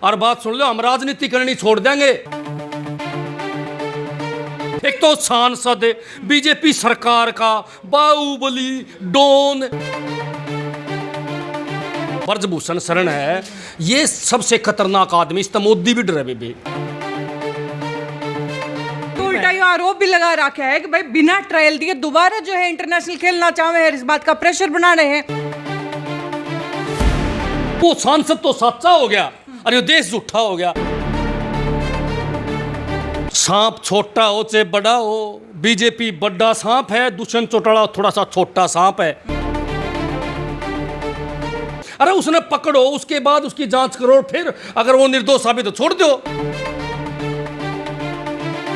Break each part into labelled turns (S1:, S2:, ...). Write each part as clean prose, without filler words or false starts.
S1: और बात सुन लो, हम राजनीति करनी छोड़ देंगे। एक तो सांसद बीजेपी सरकार का बाहुबली डॉन ब्रजभूषण शरण है, ये सबसे खतरनाक आदमी। इस मोदी भी डरे बेबी।
S2: तो उल्टा ये आरोप भी लगा रखा है कि भाई बिना ट्रायल दिए दोबारा जो है इंटरनेशनल खेलना चाहे हैं, इस बात का प्रेशर बना रहे हैं।
S1: वो सांसद तो सच्चा हो गया और ये देश झूठा हो गया। सांप छोटा हो चाहे बड़ा हो, बीजेपी बड़ा सांप है, दुष्यंत चौटाला थोड़ा सा छोटा सांप है। अरे उसने पकड़ो, उसके बाद उसकी जांच करो, फिर अगर वो निर्दोष साबित हो छोड़ दो।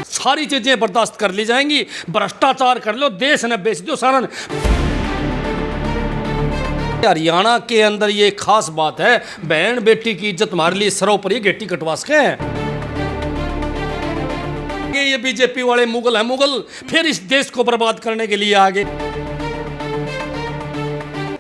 S1: सारी चीजें बर्दाश्त कर ली जाएंगी, भ्रष्टाचार कर लो, देश ने बेच दो सारा। हरियाणा के अंदर ये खास बात है, बहन बेटी की इज्जत हमारे लिए सर्वोपरि गेटी कटवा सके हैं। ये बीजेपी वाले मुगल हैं, मुगल फिर इस देश को बर्बाद करने के लिए आगे।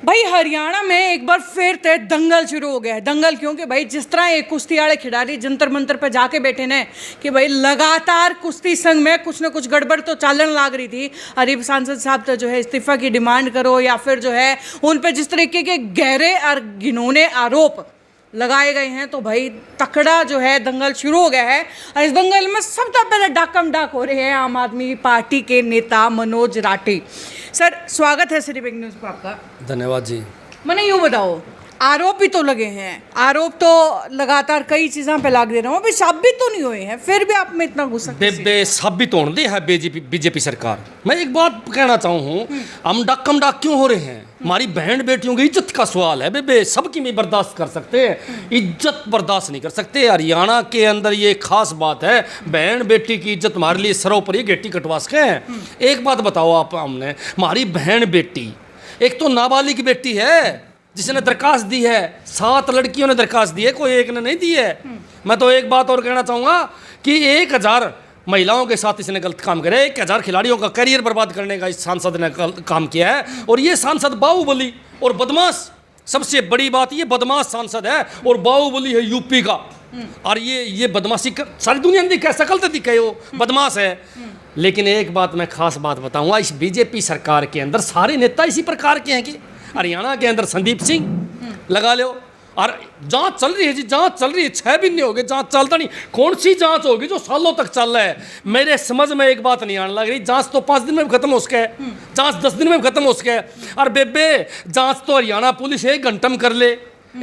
S2: भाई हरियाणा में एक बार फिर से दंगल शुरू हो गया है। दंगल क्योंकि भाई जिस तरह एक कुश्ती वाले खिलाड़ी जंतर मंतर पे जाके बैठे ने कि भाई लगातार कुश्ती संघ में कुछ ना कुछ गड़बड़ तो चालन लाग रही थी। अरीब सांसद साहब तो जो है इस्तीफा की डिमांड करो या फिर जो है उन पे जिस तरीके के गहरे और घिनौने आरोप लगाए गए हैं, तो भाई तकड़ा जो है दंगल शुरू हो गया है। और इस दंगल में सबसे पहले डाकम डाक हो रहे हैं आम आदमी पार्टी के नेता मनोज राठी। सर स्वागत है सिटी बिग न्यूज़ पर आपका।
S1: धन्यवाद जी।
S2: मैंने यूँ बताओ, आरोप भी तो लगे हैं, आरोप तो लगातार कई चीज़ों पे लाग दे रहे हो, अभी साबित तो नहीं हुए हैं, फिर भी आप में इतना गुस्सा
S1: साबित होने दे है बीजेपी सरकार। मैं एक बात कहना चाहूँ, हम डाकम डाक क्यों हो रहे हैं? हमारी बहन बेटियों की इज्जत का सवाल है बेबे। सबकी भी बर्दाश्त कर सकते हैं, इज्जत बर्दाश्त नहीं कर सकते। हरियाणा के अंदर ये खास बात है, बहन बेटी की इज्जत हमारे लिए सर्वोपरि गेटी कटवा सके हैं। एक बात बताओ आप, हमने हमारी बहन बेटी, एक तो नाबालिग बेटी है जिसने दरखास्त दी है, 7 लड़कियों ने दरखास्त दी है, कोई एक ने नहीं दी है। मैं तो एक बात और कहना चाहूँगा कि 1000 महिलाओं के साथ इसने गलत काम करे, 1000 खिलाड़ियों का करियर बर्बाद करने का इस सांसद ने काम किया है। और ये सांसद बाहुबली और बदमाश, सबसे बड़ी बात ये बदमाश सांसद है और बाहुबली है यूपी का। और ये बदमाशी सारी दुनिया ने दिखा, शकल तो दिखे, वो बदमाश है। लेकिन एक बात मैं खास बात बताऊंगा, इस बीजेपी सरकार के अंदर सारे नेता इसी प्रकार के हैं कि हरियाणा के अंदर संदीप सिंह लगा लो, और जांच चल रही है जी, जांच चल रही है, 6 महीने हो गए जांच चलता नहीं। कौन सी जांच होगी जो सालों तक चल रहा है? मेरे समझ में एक बात नहीं आने लग रही। जांच तो 5 दिन में खत्म हो सके, जांच 10 दिन में खत्म हो सके। और बेबे जांच तो हरियाणा पुलिस 1 घंटा में कर ले,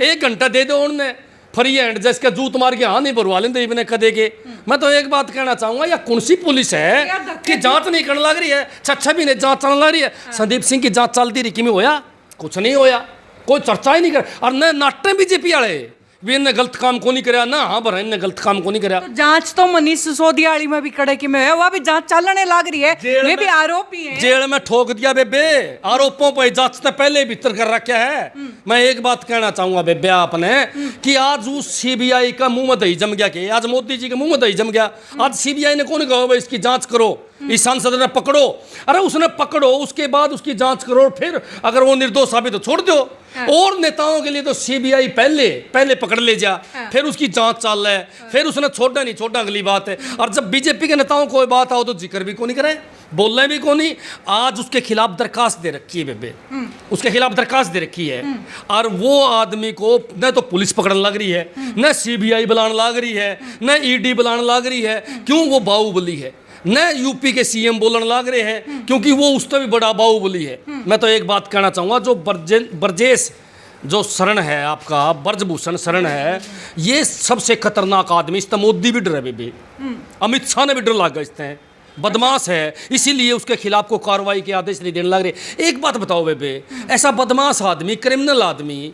S1: 1 घंटा दे दो उन्हें फ्री हैंड, जैसे जूत मार के हाँ नहीं भरवा लेंगे इतने कदे के। मैं तो एक बात कहना चाहूंगा, या कौन सी पुलिस है कि जांच नहीं करने लग रही है? 6 महीने जांच चलने लग रही है। संदीप सिंह की जांच चलती रही, कि में होया कुछ नहीं होया, कोई चर्चा ही नहीं कर। और न नाटे बीजेपी वाले भी इन्हें गलत काम को नहीं कराया, ना हाँ भरा इन्हें गलत काम को नहीं कराया।
S2: तो जांच तो मनीष सिसोदिया वाली में भी कड़े की में है, वह भी जांच चलने लग रही है, वे भी आरोपी हैं।
S1: जेल में ठोक दिया बेबे, आरोपों पर जांच तो पहले भीतर कर रखा है। मैं एक बात कहना चाहूंगा बेबे आपने, कि आज उस सीबीआई का मुंह में दही जम गया, कि आज मोदी जी के मुंह में दही जम गया। आज सीबीआई ने कौन कहा इसकी जांच करो, इस सांसद ने पकड़ो। अरे उसने पकड़ो, उसके बाद उसकी जांच करो, फिर अगर वो निर्दोष साबित हो छोड़ दो। और नेताओं के लिए तो सीबीआई पहले पकड़ ले जा, फिर उसकी जांच चल रहा है, फिर उसने छोड़ा नहीं छोड़ा, अगली बात है। और जब बीजेपी के नेताओं को बात आओ तो जिक्र भी को नहीं करे, बोल रहे भी को नहीं। आज उसके खिलाफ दरखास्त दे रखी है बेबे, उसके खिलाफ दरखास्त दे रखी है। और वो आदमी को न तो पुलिस पकड़ने लग रही है, न सीबीआई बुलाने लग रही है, न ईडी बुलाने लग रही है। क्यों? वो बाहुबली है। न यूपी के सीएम बोलने लग रहे हैं, क्योंकि वो उससे भी बड़ा बाहुबली है। मैं तो एक बात कहना चाहूँगा, जो ब्रजेश जो शरण है आपका, ब्रजभूषण शरण है, ये सबसे खतरनाक आदमी। इस मोदी भी डरे बेबी, अमित शाह ने भी डर लग गए, इससे बदमाश है, इसीलिए उसके खिलाफ को कार्रवाई के आदेश नहीं देने लग रहे। एक बात बताओ बेबे, ऐसा बदमाश आदमी, क्रिमिनल आदमी,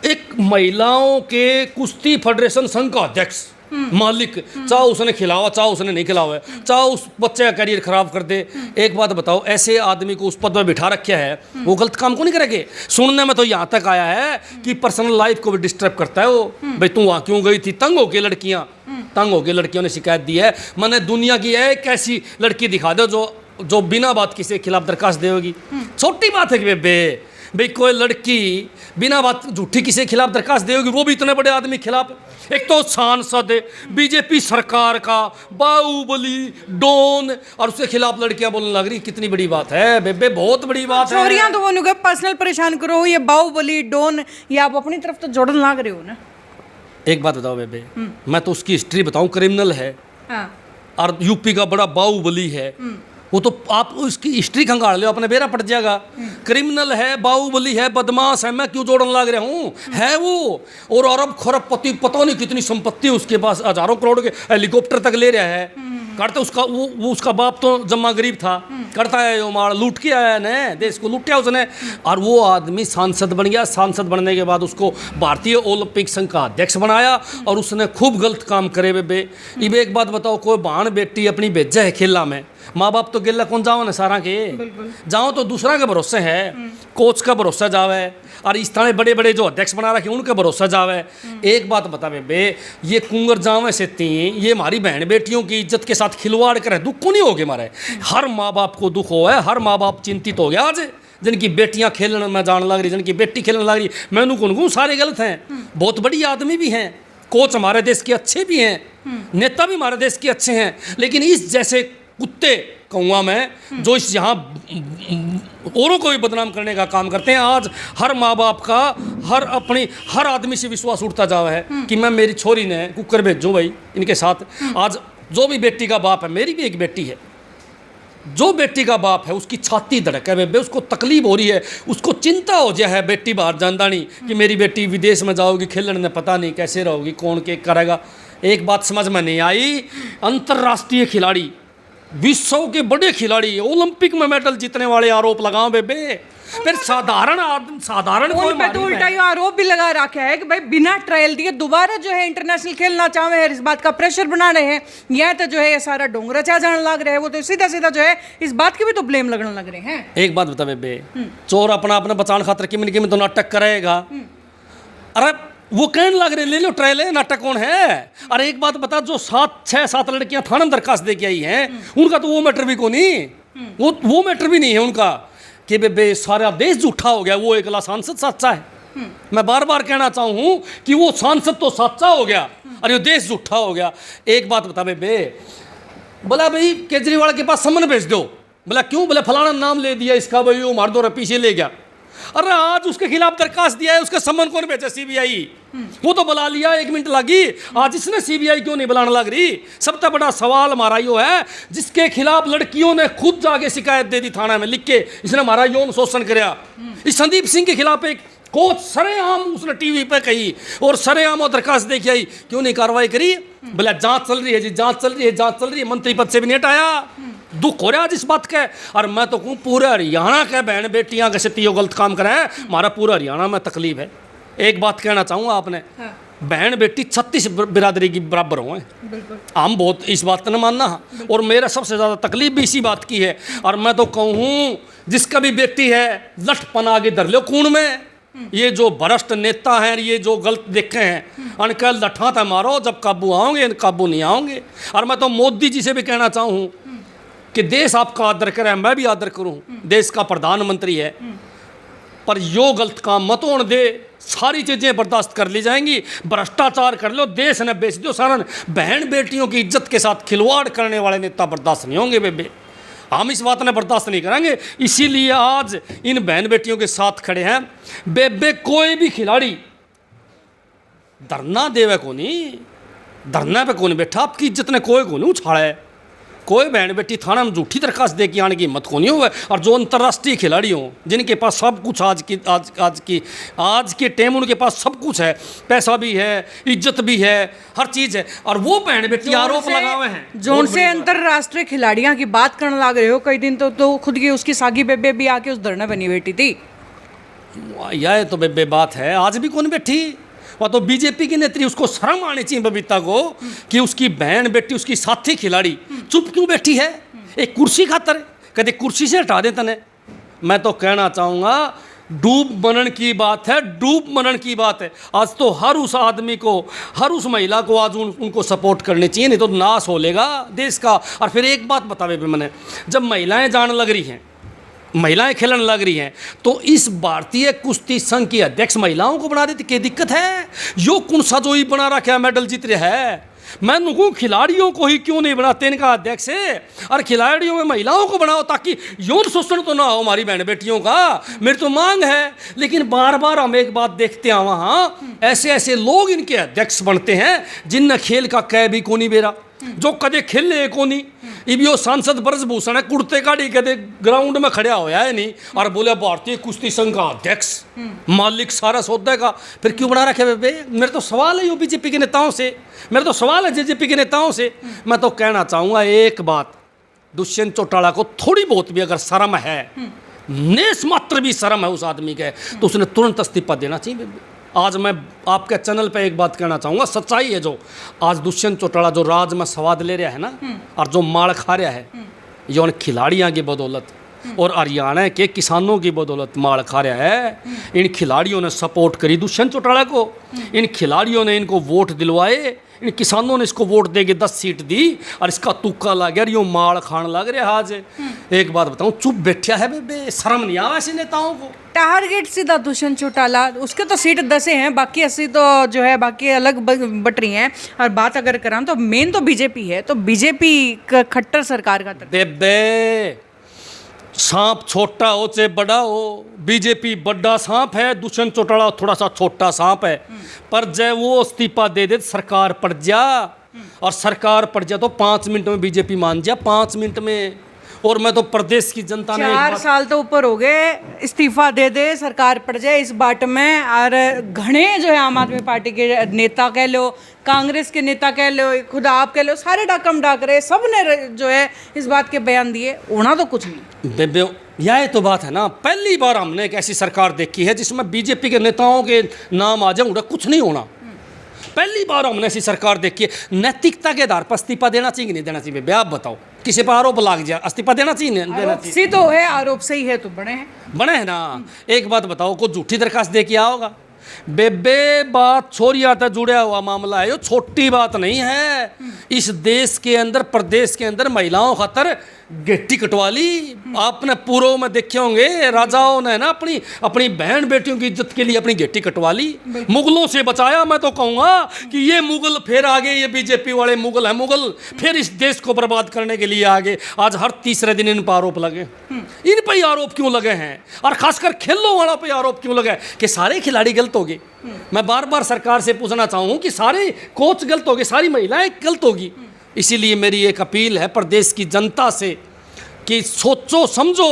S1: एक महिलाओं के कुश्ती फेडरेशन संघ का अध्यक्ष, मालिक, चाहे उसने खिलावा चाहे उसने नहीं खिलावा, चाहे उस बच्चे का करियर खराब कर दे। एक बात बताओ, ऐसे आदमी को उस पद पर बिठा रखा है, वो गलत काम को नहीं करेंगे। सुनने में तो यहाँ तक आया है कि पर्सनल लाइफ को भी डिस्टर्ब करता है वो। भाई तू वहाँ क्यों गई थी? तंग होके लड़कियों ने शिकायत दी है। मैंने दुनिया की एक ऐसी लड़की दिखा दो जो बिना बात किसी के खिलाफ दरखास्त देगी। छोटी बात है कि बेबे भाई कोई लड़की बिना बात झूठी किसी के खिलाफ दरखास्त देगी, वो भी इतने बड़े आदमी के खिलाफ। एक तो सांसद बीजेपी सरकार का बाहुबली डॉन, और उसके खिलाफ लड़कियां बोलने लग रही, कितनी बड़ी बात है बेबे, बहुत बड़ी बात है।
S2: चोरियां तो वो पर्सनल परेशान करो, ये बाहुबली डॉन ये आप अपनी तरफ तो जोड़न लाग रहे हो ना।
S1: एक बात बताओ बेबे, मैं तो उसकी हिस्ट्री बताऊं, क्रिमिनल है
S2: हाँ।
S1: और यूपी का बड़ा बाहुबली है, वो तो आप उसकी हिस्ट्री खंगाल लो, अपने बेरा पट जाएगा। क्रिमिनल है, बाहुबली है, बदमाश है, मैं क्यों जोड़न लग रहा हूँ, है वो। और अरब खरबपति, पता नहीं कितनी संपत्ति उसके पास, हजारों करोड़ के हेलीकॉप्टर तक ले रहा है। करते उसका वो उसका बाप तो जम्मा गरीब था, करता है यो मार, लूट के आया है, देश को लूटा उसने, और वो आदमी सांसद बन गया। सांसद बनने के बाद उसको भारतीय ओलंपिक संघ का अध्यक्ष बनाया, और उसने खूब गलत काम करे बेबे। इब एक बात बताओ, कोई बहन बेटी अपनी भेजा है खेला में, माँ बाप तो गेला कौन जाओ ना सारा के, जाओ तो दूसरा के भरोसे है, कोच का भरोसा जावे, और इस तरह बड़े बड़े जो अध्यक्ष बना रखे उनके भरोसा जावे। एक बात बता बेबे, ये कुंगर जावे से तीन, ये हमारी बहन बेटियों की इज्जत के साथ खिलवाड़ करे, दुख को नहीं हो गया मारे। हर माँ बाप को दुख हो है, हर माँ बाप चिंतित हो गया आज, जिनकी बेटियां खेलने में जान लग रही, जिनकी बेटी खेलने लग रही। मैनू कौन सारे गलत हैं, बहुत बड़ी आदमी भी हैं, कोच हमारे देश के अच्छे भी हैं, नेता भी हमारे देश के अच्छे हैं, लेकिन इस जैसे कुत्ते कौआ में जो इस यहाँ औरों को भी बदनाम करने का काम करते हैं, आज हर माँ बाप का हर आदमी से विश्वास उठता जा रहा है कि मैं मेरी छोरी ने कुकर भेजूँ भाई इनके साथ। आज जो भी बेटी का बाप है, मेरी भी एक बेटी है, जो बेटी का बाप है उसकी छाती धड़क है बेबे, उसको तकलीफ हो रही है, उसको चिंता हो जाए है बेटी बाहर जानता नहीं कि मेरी बेटी विदेश में जाओगी खेलने में, पता नहीं कैसे रहोगी, कौन के करेगा। एक बात समझ में नहीं आई, अंतर्राष्ट्रीय खिलाड़ी, विश्व के बड़े खिलाड़ी, ओलंपिक में मेडल जीतने वाले आरोप लगाओ बेबे, फिर साधारण आदमी, साधारण कोई
S2: पे तो उल्टा ये आरोप भी लगा रखा है कि भाई बिना ट्रायल दिए दोबारा जो है इंटरनेशनल खेलना चाहे हैं, इस बात का प्रेशर बना रहे हैं। यह तो जो है ये सारा डोंगरा चा जाने लग रहा है, वो तो सीधा सीधा जो है इस बात की भी तो ब्लेम लगने लग रहे हैं।
S1: एक बात बता बेबे, चोर अपना अपना बचाने खातर किमिन तो नाटक करेगा, अरे वो कहने लग रहे ले लो ट्रायल है, नाटक कौन है। अरे एक बात बता, जो 6-7 लड़कियां थाने में दरखास्त दे के आई हैं, उनका तो वो मैटर भी को नहीं, वो मैटर भी नहीं है उनका कि बेबे सारा देश झूठा हो गया, वो एकला सांसद सच्चा है। मैं बार बार कहना चाहूँ कि वो सांसद तो सच्चा हो गया और ये देश झूठा हो गया। एक बात बता बेबे, बोला भाई केजरीवाल के पास समन भेज दो, बोला क्यों, बोला फलाना नाम ले दिया इसका, भाई वो मार दो पीछे ले गया। अरे आज उसके खिलाफ दरखास्त दिया है, उसका सम्मन कौन भेजा, सीबीआई, वो तो बुला लिया, 1 मिनट लगी, आज इसने सीबीआई क्यों नहीं बुलाने लग रही। सबसे बड़ा सवाल हमारा यो है, जिसके खिलाफ लड़कियों ने खुद जाके शिकायत दे दी थाना में लिख के, इसने हमारा यौन शोषण कराया। इस संदीप सिंह के खिलाफ एक कोच सरेआम उसने टीवी पे कही और सरेआम और दरखास्त देखी आई, क्यों नहीं कार्रवाई करी, बोला जांच चल रही है जी, जांच चल रही है, जांच चल रही है, मंत्री पद से भी नहीं हटाया। दुख हो रहा है जिस बात का, और मैं तो कहूँ पूरे हरियाणा के बहन बेटियां कैसे तीनों गलत काम कर रहे हैं, हमारा पूरा हरियाणा में तकलीफ है। एक बात कहना चाहूँगा आपने, बहन बेटी 36 बिरादरी की बराबर हो हैं, हम बहुत इस बात न मानना, और मेरा सबसे ज़्यादा तकलीफ भी इसी बात की है। और मैं तो कहूँ जिसका भी बेटी है लठपन आगे धर लो खून में, ये जो भ्रष्ट नेता हैं, ये जो गलत देखे हैं, उनका लठा था मारो, जब काबू आओगे काबू नहीं आओगे। और मैं तो मोदी जी से भी कहना चाहूँ कि देश आपका आदर करे, मैं भी आदर करूँ, देश का प्रधानमंत्री है, पर यो गलत काम मत होने दे, सारी चीज़ें बर्दाश्त कर ली जाएंगी, भ्रष्टाचार कर लो, देश ने बेच दो सारा, बहन बेटियों की इज्जत के साथ खिलवाड़ करने वाले नेता बर्दाश्त नहीं होंगे बेबे, हम इस बात ने बर्दाश्त नहीं करेंगे। इसीलिए आज इन बहन बेटियों के साथ खड़े हैं बेबे। कोई भी खिलाड़ी धरना देवे को नहीं, धरना पे कौन बैठा, आपकी इज्जत ने कोई को नहीं उछाड़ा है, कोई बहन बेटी थाना में झूठी दरखास्त दे के आने की हिम्मत को नहीं हुआ। और जो अंतर्राष्ट्रीय खिलाड़ी हों, जिनके पास सब कुछ आज के टाइम उनके पास सब कुछ है, पैसा भी है, इज्जत भी है, हर चीज़ है, और वो बहन बेटी आरोप लगा हुए हैं।
S2: जो उनसे अंतर्राष्ट्रीय खिलाड़ियों की बात करने लग रहे हो, कई दिन तो खुद की उसकी सागी बेबे भी आके उस धरना बनी बैठी थी।
S1: यह तो बेबे बात है, आज भी कौन बैठी, वह तो बीजेपी की नेत्री, उसको शर्म आनी चाहिए बबीता को कि उसकी बहन बेटी, उसकी साथी खिलाड़ी चुप क्यों बैठी है, एक कुर्सी खातर, कदे कुर्सी से हटा दे तने। मैं तो कहना चाहूँगा डूब मनन की बात है, डूब मनन की बात है। आज तो हर उस आदमी को, हर उस महिला को आज उनको सपोर्ट करनी चाहिए, नहीं तो नाश हो लेगा देश का। और फिर एक बात बतावे भी मैंने, जब महिलाएं जाने लग रही हैं, महिलाएं खेलने लग रही हैं, तो इस भारतीय कुश्ती संघ की अध्यक्ष महिलाओं को बना देती, क्या दिक्कत है? यो कौन सा जो ही बना रखा है, मेडल जीत रहा है। मैं नुकूँ खिलाड़ियों को ही क्यों नहीं बनाते इनका अध्यक्ष है, और खिलाड़ियों में महिलाओं को बनाओ ताकि यौन शोषण तो ना हो हमारी बहन बेटियों का। मेरी तो मांग है, लेकिन बार बार हम एक बात देखते हैं, वहाँ ऐसे ऐसे लोग इनके अध्यक्ष बनते हैं जिनने खेल का कै भी कोनी बेरा, जो कदे खेले कोनी। इब यो सांसद ब्रजभूषण है, कुर्ते काढ़ी कदे ग्राउंड में खड़ा होया है नहीं, और बोले भारतीय कुश्ती संघ का अध्यक्ष, मालिक सारा सौदे का। फिर क्यों बना रखे बेबे? मेरे तो सवाल है यो बीजेपी के नेताओं से, मेरा तो सवाल है जेजेपी के नेताओं से। मैं तो कहना चाहूँगा एक बात, दुष्यंत चौटाला को थोड़ी बहुत भी अगर शर्म है, नेस मात्र भी शर्म है उस आदमी के, तो उसने तुरंत इस्तीफा देना चाहिए बेबे। आज मैं आपके चैनल पे एक बात कहना चाहूँगा, सच्चाई है, जो आज दुष्यंत चौटाला जो राज में स्वाद ले रहा है ना, और जो माड़ खा रहा है, ये उन खिलाड़ियों की बदौलत और हरियाणा के किसानों की बदौलत माड़ खा रहा है। इन खिलाड़ियों ने सपोर्ट करी दुष्यंत चौटाला को, इन खिलाड़ियों ने इनको वोट दिलवाए, इन किसानों ने इसको वोट देके 10 सीट दी, और इसका तुक्का लग गया, यो माड़ खान लग रहा है। आज एक बात बताऊं, चुप बैठा है बेबे, शर्म नहीं आवा ऐसे नेताओं को।
S2: टारगेट सीधा दुष्यंत चौटाला, उसके तो सीट 10 हैं, बाकी 80 तो जो है बाकी अलग बट रही हैं। और बात अगर करें तो मेन तो बीजेपी है, तो बीजेपी का खट्टर सरकार का
S1: बेबे, सांप छोटा हो चाहे बड़ा हो, बीजेपी बड़ा सांप है, दुष्यंत चौटाला थोड़ा सा छोटा सांप है। पर जब वो इस्तीफा दे दे सरकार पड़ जा, और सरकार पड़ जा तो 5 मिनट में बीजेपी मान जा, 5 मिनट में। और मैं तो प्रदेश की जनता ने
S2: 4 साल तो ऊपर हो गए, इस्तीफा दे दे सरकार पड़ जाए इस बाट में। और घने जो है आम आदमी पार्टी के नेता कह लो, कांग्रेस के नेता कह लो, खुद आप कह लो, सारे डाकम डाक रहे, सब ने जो है इस बात के बयान दिए, होना तो कुछ नहीं।
S1: बेबे यह तो बात है ना, पहली बार हमने एक ऐसी सरकार देखी है जिसमें बीजेपी के नेताओं के नाम आ जाए, उनका कुछ नहीं होना। पहली बार हमने ऐसी सरकार देखी है। नैतिकता के आधार पर इस्तीफा देना चाहिए कि नहीं देना चाहिए बेबे, आप बताओ। किसी पर आरोप लग जाए, इस्तीफा देना चाहिए नहीं देना चाहिए?
S2: सी तो है, आरोप सही है तो बने हैं
S1: ना। एक बात बताओ, को झूठी दरखास्त दे के होगा बेबे? बात छोरिया तक जुड़ा हुआ मामला है, ये छोटी बात नहीं है। इस देश के अंदर, प्रदेश के अंदर महिलाओं खातर गेटी कटवा ली। आपने पूर्व में देखे होंगे, राजाओं ने ना अपनी अपनी बहन बेटियों की इज्जत के लिए अपनी गेटी कटवा ली, मुगलों से बचाया। मैं तो कहूँगा कि ये मुगल फिर आगे, ये बीजेपी वाले मुगल हैं, मुगल फिर इस देश को बर्बाद करने के लिए आगे। आज हर तीसरे दिन इन पर आरोप लगे। इन पर ही आरोप क्यों लगे हैं, और खासकर खेलों वालों पर आरोप क्यों लगे कि सारे खिलाड़ी गलत हो गए? मैं बार बार सरकार से पूछना चाहूँ कि सारे कोच गलत हो गए, सारी महिलाएं गलत होगी? इसीलिए मेरी एक अपील है प्रदेश की जनता से कि सोचो समझो।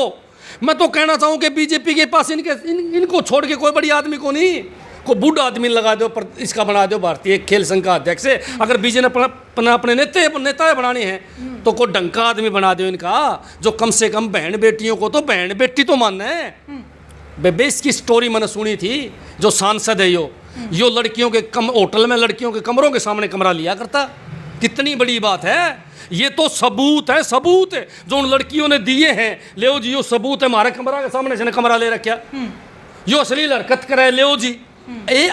S1: मैं तो कहना चाहूँ कि बीजेपी के पास इनको छोड़ के कोई बड़ी आदमी को नहीं, कोई बूढ़ा आदमी लगा दो, पर इसका बना दो भारतीय खेल संघ का अध्यक्ष। अगर बीजेपी ने अपने नेता बनाने हैं तो कोई ढंग का आदमी बना दो इनका, जो कम से कम बहन बेटियों को तो बहन बेटी तो मानना है। बेबे इसकी स्टोरी मैंने सुनी थी, जो सांसद है यो लड़कियों के होटल में लड़कियों के कमरों के सामने कमरा लिया करता। कितनी बड़ी बात है, ये तो सबूत है, सबूत है जो उन लड़कियों ने दिए हैं। ले जी, यो सबूत है, हमारे कमरा के सामने से कमरा ले रखा, यो अश्लील हरकत करे, ले जी।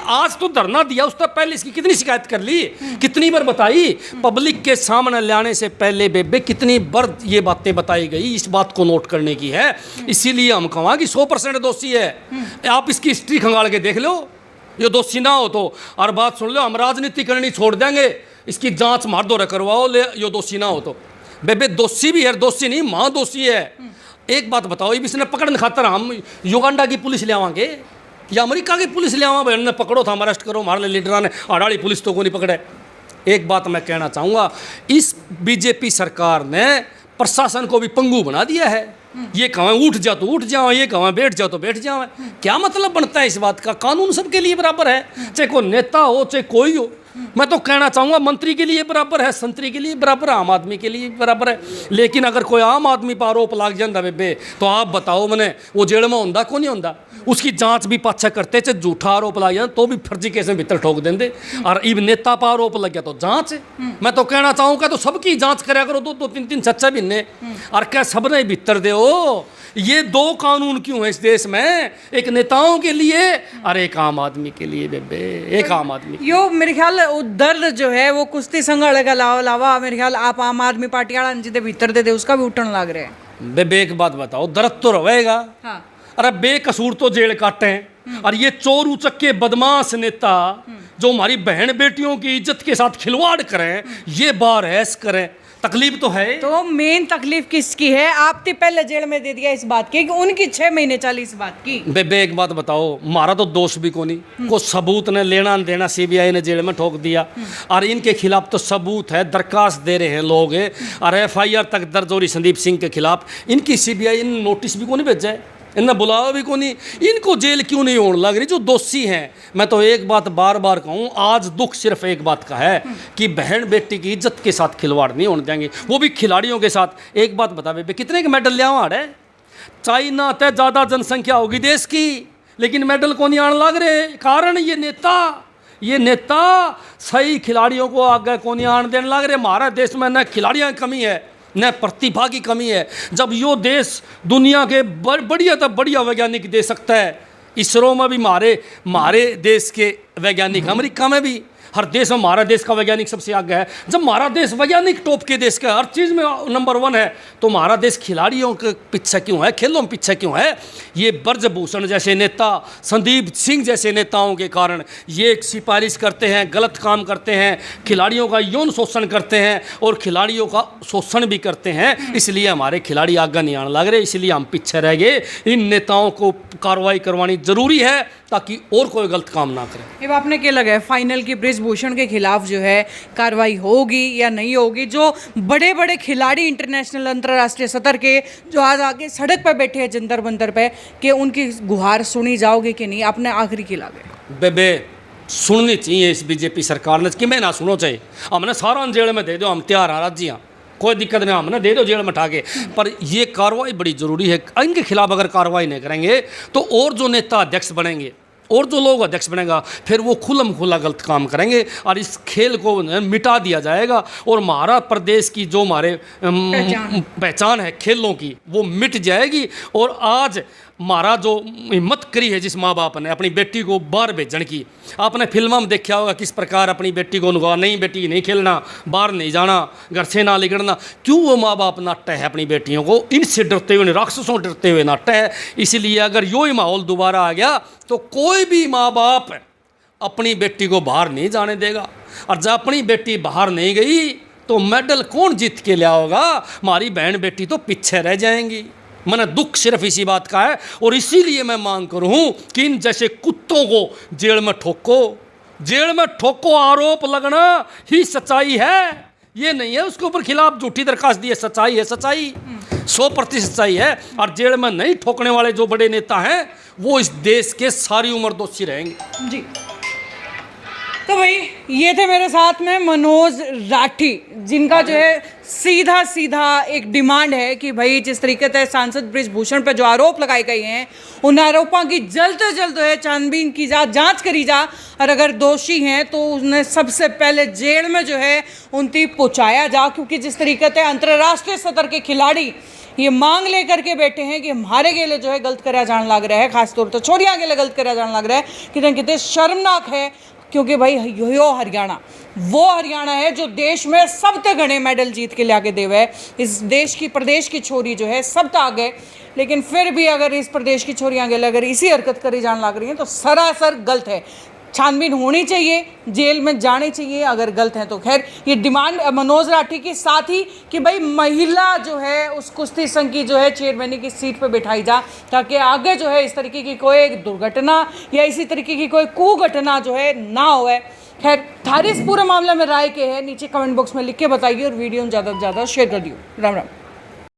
S1: आज तो धरना दिया, उससे पहले इसकी कितनी शिकायत कर ली, कितनी बार बताई। पब्लिक के सामने लाने से पहले बेबे कितनी बार ये बातें बताई गई, इस बात को नोट करने की है। इसीलिए हम कहा कि 100% दोषी है। आप इसकी हिस्ट्री खंगाल के देख लो, ये दोषी ना हो तो। और बात सुन लो, हम राजनीति करनी छोड़ देंगे, इसकी जांच मार दो करवाओ, ले यो दोषी ना हो तो। बेबे दोषी भी है, दोषी नहीं माँ दोषी है। एक बात बताओ, अब इसने पकड़ने खातर हम युगांडा की पुलिस ले आवांगे या अमेरिका की पुलिस ले आवा? बहन ने पकड़ो था, हम अरेस्ट करो, हमारे लीडर ने अड़ाड़ी पुलिस तो को नहीं पकड़े। एक बात मैं कहना चाहूँगा, इस बीजेपी सरकार ने प्रशासन को भी पंगु बना दिया है। ये कहें उठ जा तो उठ जाओ, ये कहें बैठ जाओ तो बैठ जाओ। क्या मतलब बनता है इस बात का? कानून सबके लिए बराबर है, चाहे कोई नेता हो चाहे कोई हो। मैं तो कहना चाहूँगा मंत्री के लिए बराबर है, संतरी के लिए बराबर है, आम आदमी के लिए बराबर है। लेकिन अगर कोई आम आदमी पर आरोप लाग जाता बेबे, तो आप बताओ मैंने वो जेल में होंदा को नहीं होंदा? उसकी जांच भी पाछा करते, चाहे झूठा आरोप लग जाए तो भी फर्जी केस में भीतर ठोक देंगे। और इब नेता पर आरोप लग गया तो जांच। मैं तो कहना चाहूँगा तो सबकी जांच कराया करो, 2-3 सच्चा महीने, और क्या सब ने भीतर दे। ये 2 कानून क्यों है इस देश में, एक नेताओं के लिए और एक आम आदमी के लिए बेबे, एक आम आदमी।
S2: यो मेरे ख्याल दर्द जो है वो कुश्ती संघ का लावा मेरे ख्याल आप आम आदमी पार्टी वाला जिदे भीतर दे उसका भी उठन लग रहे हैं।
S1: बेबे एक बात बताओ, दर्द तो रहेगा।
S2: हाँ।
S1: अरे बेकसूर तो जेल काटे, और ये चोर उचक्के बदमाश नेता जो हमारी बहन बेटियों की इज्जत के साथ खिलवाड़ करें, ये बार ऐस करें, तकलीफ तो है।
S2: तो मेन तकलीफ किसकी है? आपने पहले जेल में दे दिया इस बात की कि उनकी 6 महीने चली इस बात की।
S1: बेबे एक बात बताओ, हमारा तो दोष भी कोनी, को सबूत ने लेना देना, सीबीआई ने जेल में ठोक दिया, और इनके खिलाफ तो सबूत है, दरखास्त दे रहे हैं लोग, और FIR तक दर्ज हो रही संदीप सिंह के खिलाफ। इनकी सीबीआई ने नोटिस भी कोनी भेजा है, इन्हें बुलाया भी कोनी, इनको जेल क्यों नहीं होने लग रही जो दोषी हैं? मैं तो एक बात बार बार कहूँ, आज दुख सिर्फ एक बात का है कि बहन बेटी की इज्जत के साथ खिलवाड़ नहीं होने देंगे, वो भी खिलाड़ियों के साथ। एक बात बता बेबे, कितने के मेडल ले आड़ है? चाइना तय ज़्यादा जनसंख्या होगी देश की, लेकिन मेडल को नहीं आने लग रहे। कारण ये नेता सही खिलाड़ियों को आगे को नहीं आने देने लग रहे। हमारे देश में न खिलाड़ियों की कमी है, न प्रतिभा की कमी है। जब यो देश दुनिया के बढ़िया तब बढ़िया वैज्ञानिक दे सकता है, इसरो में भी हमारे देश के वैज्ञानिक, अमेरिका में भी, हर देश में हमारा देश का वैज्ञानिक सबसे आगे है। जब हमारा देश वैज्ञानिक टॉप के देश का हर चीज़ में नंबर 1 है, तो हमारा देश खिलाड़ियों के पीछे क्यों है, खेलों में पीछे क्यों है? ये ब्रजभूषण जैसे नेता, संदीप सिंह जैसे नेताओं के कारण ये सिफारिश करते हैं, गलत काम करते हैं, खिलाड़ियों का यौन शोषण करते हैं और खिलाड़ियों का शोषण भी करते हैं। इसलिए हमारे खिलाड़ी आगे नहीं आने लग रहे, इसलिए हम पीछे रह गए। इन नेताओं को कार्रवाई करवानी जरूरी है ताकि और कोई गलत काम ना करे।
S2: अब आपने क्या लगा है फाइनल की ब्रिजभूषण के खिलाफ जो है कार्रवाई होगी या नहीं होगी? जो बड़े बड़े खिलाड़ी इंटरनेशनल अंतर्राष्ट्रीय सतर के जो आज आगे सड़क पर बैठे हैं जंतर मंतर पे, कि उनकी गुहार सुनी जाओगे कि नहीं? आपने आखिरी की लगे
S1: बेबे सुननी चाहिए इस बीजेपी सरकार ने, कि मैं ना सुनो चाहिए। हमने सारा जेल में दे दो, हम तैयार हैं राज्य, कोई दिक्कत नहीं, हमने दे दो जेल में उठा के, पर ये कार्रवाई बड़ी ज़रूरी है। इनके खिलाफ अगर कार्रवाई नहीं करेंगे तो और जो नेता अध्यक्ष बनेंगे और जो लोग अध्यक्ष बनेगा, फिर वो खुलम खुला गलत काम करेंगे और इस खेल को मिटा दिया जाएगा। और हमारा प्रदेश की जो हमारे पहचान है खेलों की, वो मिट जाएगी। और आज हमारा जो हिम्मत करी है जिस माँ बाप ने अपनी बेटी को बाहर भेजने की, आपने फिल्मों में देखा होगा किस प्रकार अपनी बेटी को उनका, नहीं बेटी नहीं खेलना, बाहर नहीं जाना, घर से ना लिगड़ना, क्यों वो माँ बाप नाटते हैं अपनी बेटियों को? इनसे डरते हुए, राक्षसों डरते हुए नाटते हैं। इसलिए अगर यो ही माहौल दोबारा आ गया तो कोई भी माँ बाप अपनी बेटी को बाहर नहीं जाने देगा। और जब अपनी बेटी बाहर नहीं गई तो मेडल कौन जीत के लिया होगा? हमारी बहन बेटी तो पीछे रह जाएंगी। मैंने दुख सिर्फ इसी बात का है, और इसीलिए मैं मांग करूं कि इन जैसे कुत्तों को जेल में ठोको। आरोप लगना ही सच्चाई है, ये नहीं है उसके ऊपर खिलाफ झूठी दरखास्त दी है। सच्चाई है, सच्चाई 100% सच्चाई है। और जेल में नहीं ठोकने वाले जो बड़े नेता हैं वो इस देश के सारी उम्र दोषी रहेंगे
S2: जी। तो भाई ये थे मेरे साथ में मनोज राठी, जिनका जो है सीधा सीधा एक डिमांड है कि भाई जिस तरीके से सांसद ब्रिजभूषण पर जो आरोप लगाए गए हैं, उन आरोपों की जल्द से जल्द जो है छानबीन की जा, जांच करी जा, और अगर दोषी हैं तो उन्हें सबसे पहले जेल में जो है उनकी पहुंचाया जा। क्योंकि जिस तरीके से अंतर्राष्ट्रीय स्तर के खिलाड़ी ये मांग लेकर के बैठे हैं कि हमारे के लिए जो है गलत करा जाने लग रहा है, खासतौर पर छोरियाँ के लिए गलत करा जाने लग रहा है, कितने कितने शर्मनाक है। क्योंकि भाई यो हरियाणा वो हरियाणा है जो देश में सबसे घने मेडल जीत के लाके देवे है। इस देश की प्रदेश की छोरी जो है सब तो आगे, लेकिन फिर भी अगर इस प्रदेश की छोरियाँ आगे अगर इसी हरकत करी जाने लग रही हैं तो सरासर गलत है। छानबीन होनी चाहिए, जेल में जाने चाहिए अगर गलत है तो। खैर ये डिमांड मनोज राठी के साथ ही कि भाई महिला जो है उस कुश्ती संघ की जो है चेयरमैन की सीट पे बिठाई जा, ताकि आगे जो है इस तरीके की कोई दुर्घटना या इसी तरीके की कोई कुघटना जो है ना होए। खैर थारी इस पूरे मामले में राय के है नीचे कमेंट बॉक्स में लिख के बताइए और वीडियो ज़्यादा से ज़्यादा शेयर कर दियो। राम राम।